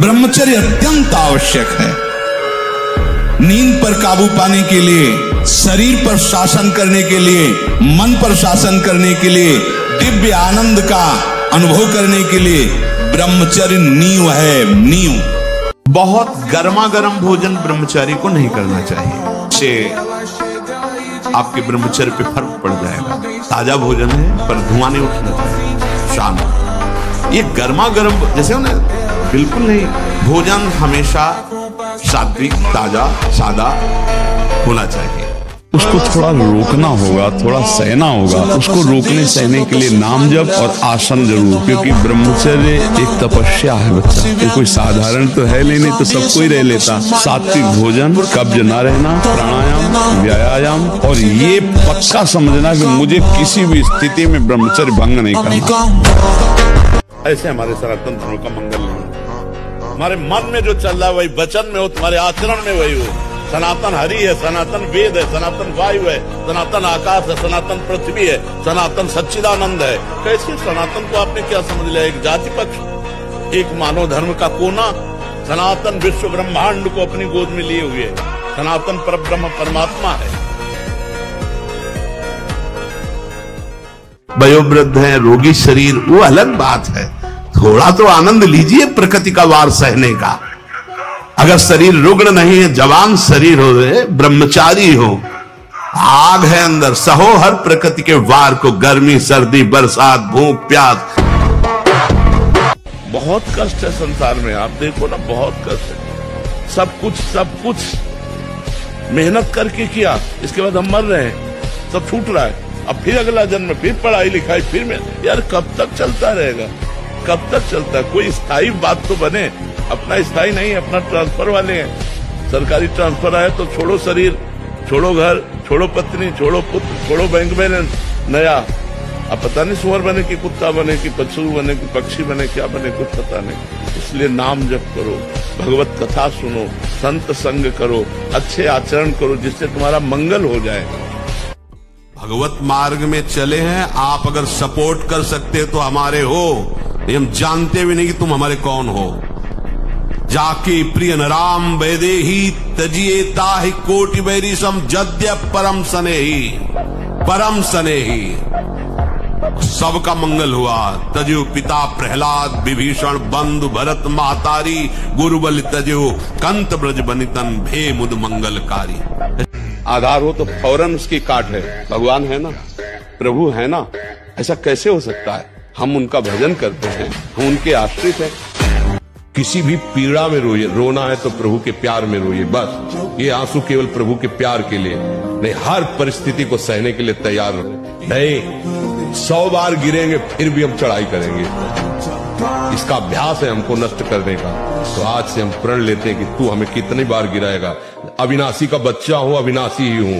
ब्रह्मचर्य अत्यंत आवश्यक है। नींद पर काबू पाने के लिए, शरीर पर शासन करने के लिए, मन पर शासन करने के लिए, दिव्य आनंद का अनुभव करने के लिए ब्रह्मचर्य नींव है, नींव। बहुत गर्मा गर्म भोजन ब्रह्मचारी को नहीं करना चाहिए, इससे आपके ब्रह्मचर्य पे फर्क पड़ जाएगा। ताजा भोजन है पर धुआं नहीं उठना चाहिए, शांत। ये गर्मा गर्म जैसे हो ना, बिल्कुल नहीं। भोजन हमेशा सात्विक, ताजा, सादा होना चाहिए। उसको थोड़ा रोकना होगा, थोड़ा सहना होगा। उसको रोकने सहने के लिए नाम जप और आसन जरूर, क्योंकि ब्रह्मचर्य एक तपस्या है बच्चा। ये कोई साधारण तो है नहीं तो सबको ही रह लेता। सात्विक भोजन, कब्ज न रहना, प्राणायाम, व्यायाम, और ये पक्का समझना कि मुझे किसी भी स्थिति में ब्रह्मचर्य भंग नहीं करना। ऐसे हमारे सनातन धर्म का मंगल नहीं। हमारे मन में जो चल रहा है वही वचन में हो, तुम्हारे आचरण में वही हो। सनातन हरि है, सनातन वेद है, सनातन वायु है, सनातन आकाश है, सनातन पृथ्वी है, सनातन सच्चिदानंद है। कैसे सनातन को आपने क्या समझ लिया? एक जाति पक्ष, एक मानव धर्म का कोना। सनातन विश्व ब्रह्मांड को अपनी गोद में लिए हुए सनातन परब्रह्म परमात्मा है। वयोवृद्ध है, रोगी शरीर, वो अलग बात है। थोड़ा तो आनंद लीजिए प्रकृति का वार सहने का। अगर शरीर रुग्ण नहीं है, जवान शरीर हो, ब्रह्मचारी हो, आग है अंदर, सहो हर प्रकृति के वार को। गर्मी, सर्दी, बरसात, भूख, प्यास, बहुत कष्ट है संसार में। आप देखो ना, बहुत कष्ट है। सब कुछ मेहनत करके किया, इसके बाद हम मर रहे हैं, सब छूट रहा है। अब फिर अगला जन्म, फिर पढ़ाई लिखाई, फिर में यार कब तक चलता रहेगा? कब तक चलता है? कोई स्थायी बात तो बने। अपना स्थायी नहीं, अपना ट्रांसफर वाले हैं। सरकारी ट्रांसफर आए तो छोड़ो शरीर, छोड़ो घर, छोड़ो पत्नी, छोड़ो पुत्र, छोड़ो बैंक बैलेंस नया। अब पता नहीं सुअर बने कि कुत्ता बने कि पशु बने कि पक्षी बने, क्या बने कुछ पता नहीं। इसलिए नाम जप करो, भगवत कथा सुनो, संत संग करो, अच्छे आचरण करो, जिससे तुम्हारा मंगल हो जाए। भगवत मार्ग में चले हैं आप, अगर सपोर्ट कर सकते तो हमारे हो। हम जानते भी नहीं कि तुम हमारे कौन हो। जाके प्रिय राम वैदेही तजिए ताहि कोटि बैरी सम जद्य परम सनेही, परम सनेही। सबका मंगल हुआ। तजो पिता प्रहलाद विभीषण, बंधु भरत महतारी, गुरुबल तजो कंत ब्रज बनितन भे मुद मंगलकारी। आधार हो तो फौरन उसकी काट है। भगवान है ना, प्रभु है ना, ऐसा कैसे हो सकता है? हम उनका भजन करते हैं, हम उनके आश्रित हैं। किसी भी पीड़ा में रोइए, रोना है तो प्रभु के प्यार में रोइए, बस। ये आंसू केवल प्रभु के प्यार के लिए नहीं, हर परिस्थिति को सहने के लिए तैयार नहीं। 100 बार गिरेंगे फिर भी हम चढ़ाई करेंगे। इसका अभ्यास है हमको नष्ट करने का। तो आज से हम प्रण लेते हैं कि तू हमें कितनी बार गिराएगा। अविनाशी का बच्चा हूं, अविनाशी ही हूं।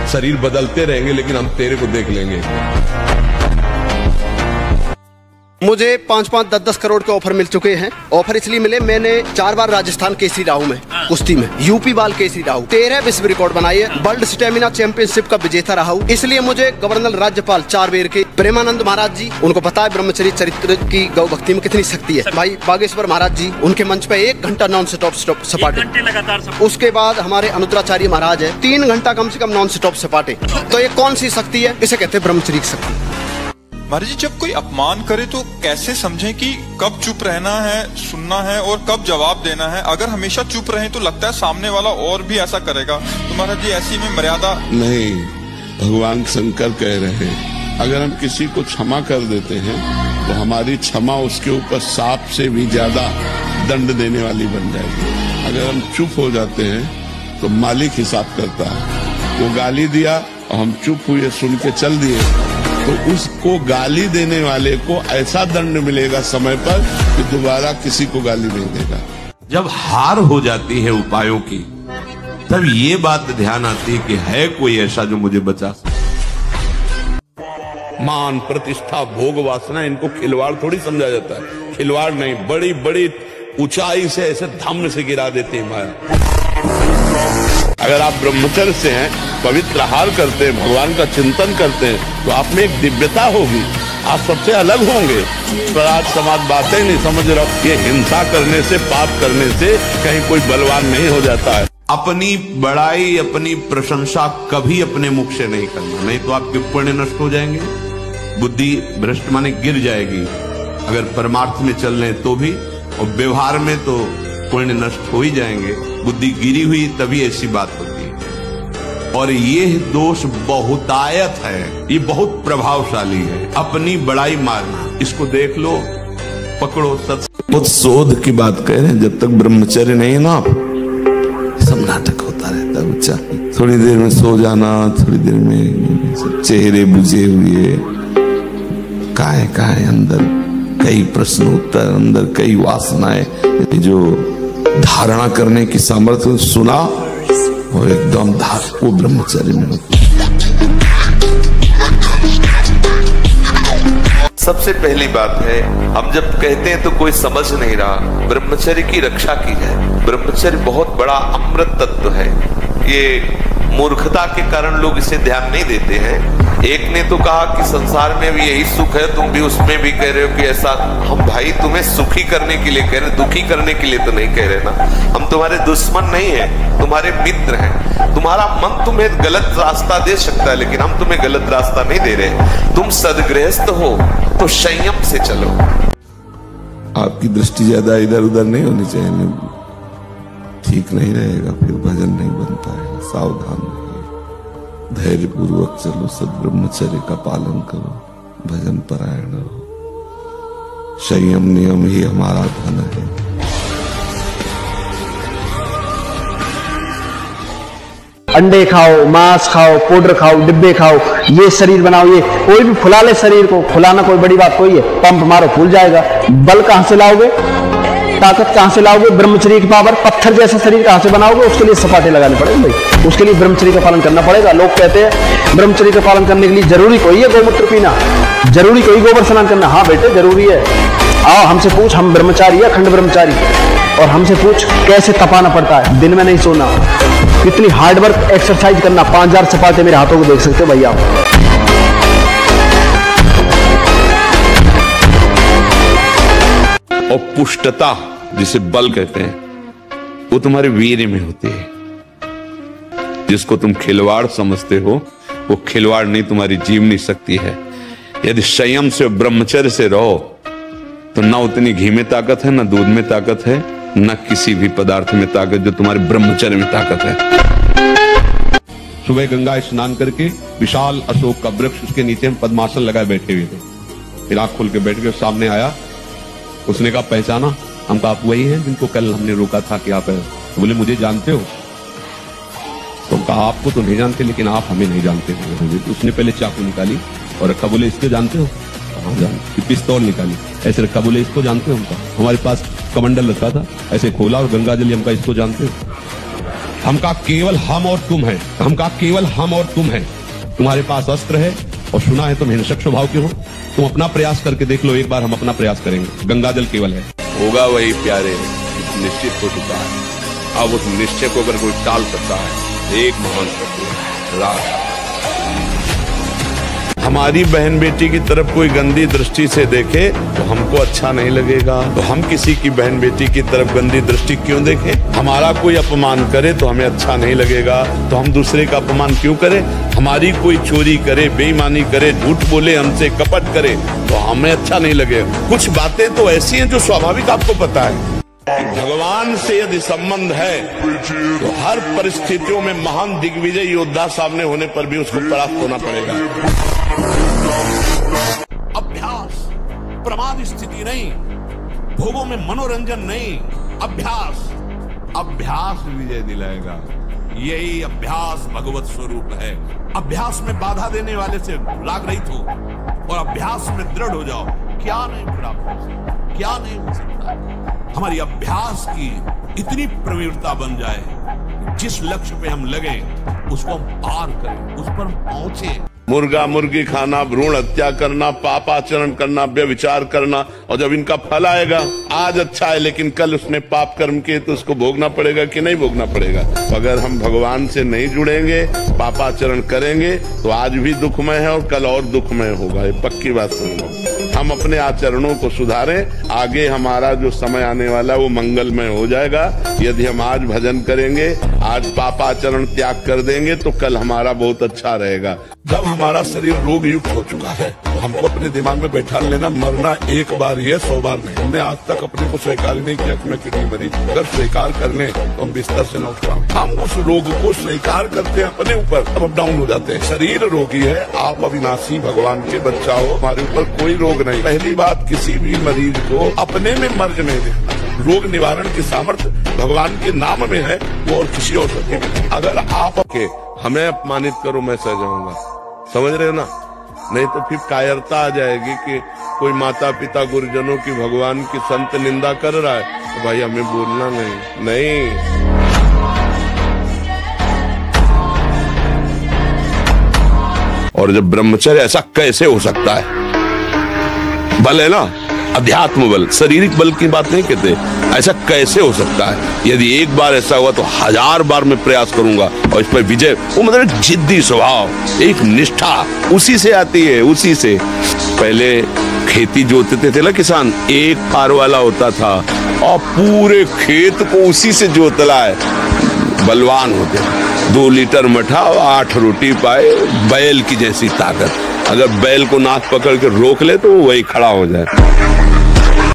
शरीर बदलते रहेंगे लेकिन हम तेरे को देख लेंगे। मुझे 5-5, 10-10 करोड़ के ऑफर मिल चुके हैं। ऑफर इसलिए मिले, मैंने 4 बार राजस्थान केसरी रहा हूं, मैं कुश्ती में यूपी बाल केसरी रहा हूं, 13 विश्व रिकॉर्ड बनाई है, वर्ल्ड स्टेमिना चैंपियनशिप का विजेता रहा हूं। इसलिए मुझे गवर्नर राज्यपाल 4 बेर के प्रेमानंद महाराज जी, उनको पता है ब्रह्मचर्य चरित्र की गौ भक्ति में कितनी शक्ति है। भाई बागेश्वर महाराज जी, उनके मंच पे 1 घंटा नॉन स्टॉप सपाटे लगातार। उसके बाद हमारे अनुद्राचार्य महाराज है, 3 घंटा कम से कम नॉन स्टॉप सपाटे। तो ये कौन सी शक्ति है? इसे कहते हैं ब्रह्मचर्य की शक्ति। महाराज जी, जब कोई अपमान करे तो कैसे समझें कि कब चुप रहना है, सुनना है और कब जवाब देना है? अगर हमेशा चुप रहे तो लगता है सामने वाला और भी ऐसा करेगा। तो महाराज जी, ऐसी में मर्यादा नहीं। भगवान शंकर कह रहे हैं, अगर हम किसी को क्षमा कर देते हैं तो हमारी क्षमा उसके ऊपर सांप से भी ज्यादा दंड देने वाली बन जाएगी। अगर हम चुप हो जाते हैं तो मालिक हिसाब करता है। वो गाली दिया और हम चुप हुए, सुन के चल दिए, तो उसको गाली देने वाले को ऐसा दंड मिलेगा समय पर कि दोबारा किसी को गाली नहीं देगा। जब हार हो जाती है उपायों की, तब ये बात ध्यान आती है कि है कोई ऐसा जो मुझे बचा सके। मान, प्रतिष्ठा, भोग, वासना, इनको खिलवाड़ थोड़ी समझा जाता है। खिलवाड़ नहीं, बड़ी बड़ी ऊंचाई से ऐसे धम्म से गिरा देते हैं माया। अगर आप ब्रह्मचर्य से हैं, पवित्र आहार करते हैं, भगवान का चिंतन करते हैं, तो आप में एक दिव्यता होगी। आप सबसे अलग होंगे, पर आज समाज बातें नहीं समझ रहा। ये हिंसा करने से, पाप करने से कहीं कोई बलवान नहीं हो जाता है। अपनी बड़ाई, अपनी प्रशंसा कभी अपने मुख से नहीं करना, नहीं तो आपके पुण्य नष्ट हो जाएंगे, बुद्धि भ्रष्ट माने गिर जाएगी। अगर परमार्थ में चल रहे तो भी, और व्यवहार में तो पुण्य नष्ट हो ही जाएंगे। बुद्धि गिरी हुई तभी ऐसी बात होती है। और ये दोष बहुतायत है, ये बहुत प्रभावशाली है। अपनी बड़ाई मारना, इसको देख लो, पकड़ो। बहुत शोध की बात कह रहे हैं। जब तक ब्रह्मचर्य नहीं है ना, आप सब नाटक होता रहता है बच्चा। थोड़ी देर में सो जाना, थोड़ी देर में चेहरे बुझे हुए, काहे अंदर कई प्रश्न उत्तर, अंदर कई वासनाएं, जो धारणा करने की सामर्थ्य सुना और एकदम वो ब्रह्मचर्य में होती। सबसे पहली बात है, हम जब कहते हैं तो कोई समझ नहीं रहा, ब्रह्मचर्य की रक्षा की है। ब्रह्मचर्य बहुत बड़ा अमृत तत्व है। ये मूर्खता के कारण लोग इसे ध्यान नहीं देते हैं। एक ने तो कहा कि संसार में भी यही सुख है, तुम भी उसमें भी कह रहे हो कि ऐसा। हम भाई तुम्हें सुखी करने के लिए कह रहे, दुखी करने के लिए तो नहीं कह रहे ना। हम तुम्हारे दुश्मन नहीं है, तुम्हारे मित्र हैं। तुम्हारा मन तुम्हें गलत रास्ता दे सकता है, लेकिन हम तुम्हें गलत रास्ता नहीं दे रहे। तुम सदगृहस्थ हो तो संयम से चलो। आपकी दृष्टि ज्यादा इधर उधर नहीं होनी चाहिए, ठीक नहीं रहेगा, फिर भजन नहीं बनता है। सावधान रहिए, धैर्य पूर्वक चलो, सद्ब्रह्मचर्य का पालन करो, भजन परायण रहो। संयम नियम ही हमारा धन है। अंडे खाओ, मांस खाओ, पाउडर खाओ, डिब्बे खाओ, ये शरीर बनाओ। ये कोई भी फुला ले शरीर को, फुलाना कोई बड़ी बात कोई है। पंप मारो फूल जाएगा। बल कहां से लाओगे, ताकत कहां से लाओगे? ब्रह्मचर्य की पावर। पत्थर जैसा शरीर कहां से बनाओगे? उसके लिए सपाटे लगाने पड़ेंगे भाई, उसके लिए ब्रह्मचर्य का पालन करना पड़ेगा। लोग कहते हैं ब्रह्मचर्य का पालन करने के लिए जरूरी कोई है गोमूत्र पीना, जरूरी कोई गोबर स्नान करना। हाँ बेटे जरूरी है। आओ हमसे पूछ, हम ब्रह्मचारी है, अखंड ब्रह्मचारी, और हमसे पूछ कैसे तपाना पड़ता है, दिन में नहीं सोना, कितनी हार्डवर्क एक्सरसाइज करना। 5000 सपाटे मेरे हाथों को देख सकते हो भैया आप। और पुष्टता जिसे बल कहते हैं, वो तुम्हारे वीर्य में होती है। जिसको तुम खिलवाड़ समझते हो, वो खिलवाड़ नहीं, तुम्हारी जीवनी शक्ति है। यदि संयम से ब्रह्मचर्य से रहो तो ना उतनी घी में ताकत है, ना दूध में ताकत है, न किसी भी पदार्थ में ताकत जो तुम्हारे ब्रह्मचर्य में ताकत है। सुबह गंगा स्नान करके विशाल अशोक का वृक्ष, उसके नीचे हम पद्मासन लगाए बैठे हुए थे। फिर आंख खोल के बैठ के सामने आया, उसने कहा पहचाना? हम कहा आप वही हैं जिनको कल हमने रोका था कि आप है। तो बोले मुझे जानते हो? तो कहा आपको तो नहीं जानते, लेकिन आप हमें नहीं जानते। तो उसने पहले चाकू निकाली और रखा, बोले इसको जानते हो? हाँ जानते। पिस्तौल निकाली, ऐसे रखा, बोले इसको जानते हो? हमका हमारे पास कमंडल रखा था, ऐसे खोला और गंगा जल, हमका इसको जानते हो? हम कहा केवल हम और तुम है। हम कहा केवल हम और तुम है, तुम्हारे पास अस्त्र है और सुना है तुम हिंसक स्वभाव के हो। तुम अपना प्रयास करके देख लो, एक बार हम अपना प्रयास करेंगे। गंगा जल केवल है, होगा वही प्यारे, निश्चित हो चुका है। अब उस निश्चय को अगर कोई टाल सकता है, एक महान शत्रु है राग। हमारी बहन बेटी की तरफ कोई गंदी दृष्टि से देखे तो हमको अच्छा नहीं लगेगा, तो हम किसी की बहन बेटी की तरफ गंदी दृष्टि क्यों देखें? हमारा कोई अपमान करे तो हमें अच्छा नहीं लगेगा, तो हम दूसरे का अपमान क्यों करें? हमारी कोई चोरी करे, बेईमानी करे, झूठ बोले, हमसे कपट करे तो हमें अच्छा नहीं लगेगा। कुछ बातें तो ऐसी हैं जो स्वाभाविक आपको पता है। भगवान से यदि संबंध है तो हर परिस्थितियों में महान दिग्विजय योद्धा सामने होने पर भी उसको परास्त होना पड़ेगा। अभ्यास, प्रमाद स्थिति नहीं, भोगों में मनोरंजन नहीं, अभ्यास। अभ्यास विजय दिलाएगा। यही अभ्यास भगवत स्वरूप है। अभ्यास में बाधा देने वाले से राग रहित हो और अभ्यास में दृढ़ हो जाओ। क्या नहीं प्राप्त हो सकता, क्या नहीं हो सकता। हमारी अभ्यास की इतनी प्रवीणता बन जाए, जिस लक्ष्य पे हम लगे उसको हम पार करें, उस पर हम पहुंचे। मुर्गा मुर्गी खाना, भ्रूण हत्या करना, पापाचरण करना, व्यभिचार करना, और जब इनका फल आएगा, आज अच्छा है लेकिन कल उसने पाप कर्म किए तो उसको भोगना पड़ेगा कि नहीं भोगना पड़ेगा। तो अगर हम भगवान से नहीं जुड़ेंगे, पापाचरण करेंगे, तो आज भी दुखमय है और कल और दुखमय होगा। ये पक्की बात सुन लो। हम अपने आचरणों को सुधारें, आगे हमारा जो समय आने वाला है वो मंगलमय हो जाएगा। यदि हम आज भजन करेंगे, आज पापाचरण त्याग कर देंगे, तो कल हमारा बहुत अच्छा रहेगा। जब हमारा शरीर रोग युक्त हो चुका है, तो हमको अपने दिमाग में बैठा लेना, मरना एक बार ही है, 100 बार नहीं। हमने आज तक अपने को स्वीकार नहीं किया कि मैं किडनी मरीज। अगर स्वीकार कर लें तो हम बिस्तर से न उठ पाएं। हम उस रोग को स्वीकार करते हैं अपने ऊपर, अब डाउन हो जाते हैं। शरीर रोगी है, आप अविनाशी भगवान के बच्चा हो, हमारे ऊपर कोई रोग नहीं। पहली बात, किसी भी मरीज को अपने में मर्ज नहीं देना। रोग निवारण की सामर्थ्य भगवान के नाम में है, वो और किसी और में नहीं। अगर आप हमें अपमानित करो, मैं सह जाऊंगा, समझ रहे हो ना? नहीं तो फिर कायरता आ जाएगी कि कोई माता पिता गुरुजनों की, भगवान की संत निंदा कर रहा है, तो भाई हमें बोलना नहीं। और जब ब्रह्मचर्य, ऐसा कैसे हो सकता है? बल है ना, अध्यात्म बल, शारीरिक बल की बात नहीं कहते। ऐसा कैसे हो सकता है? यदि एक बार ऐसा हुआ तो 1000 बार मैं प्रयास करूंगा और इस पर विजय। वो मतलब जिद्दी स्वभाव, एक निष्ठा उसी से आती है, उसी से। पहले खेती जोतते थे ना किसान, एक पार वाला होता था और पूरे खेत को उसी से जोतला है, बलवान होते। 2 लीटर मठा और 8 रोटी पाए, बैल की जैसी ताकत। अगर बैल को नाक पकड़ के रोक ले तो वो वही खड़ा हो जाए।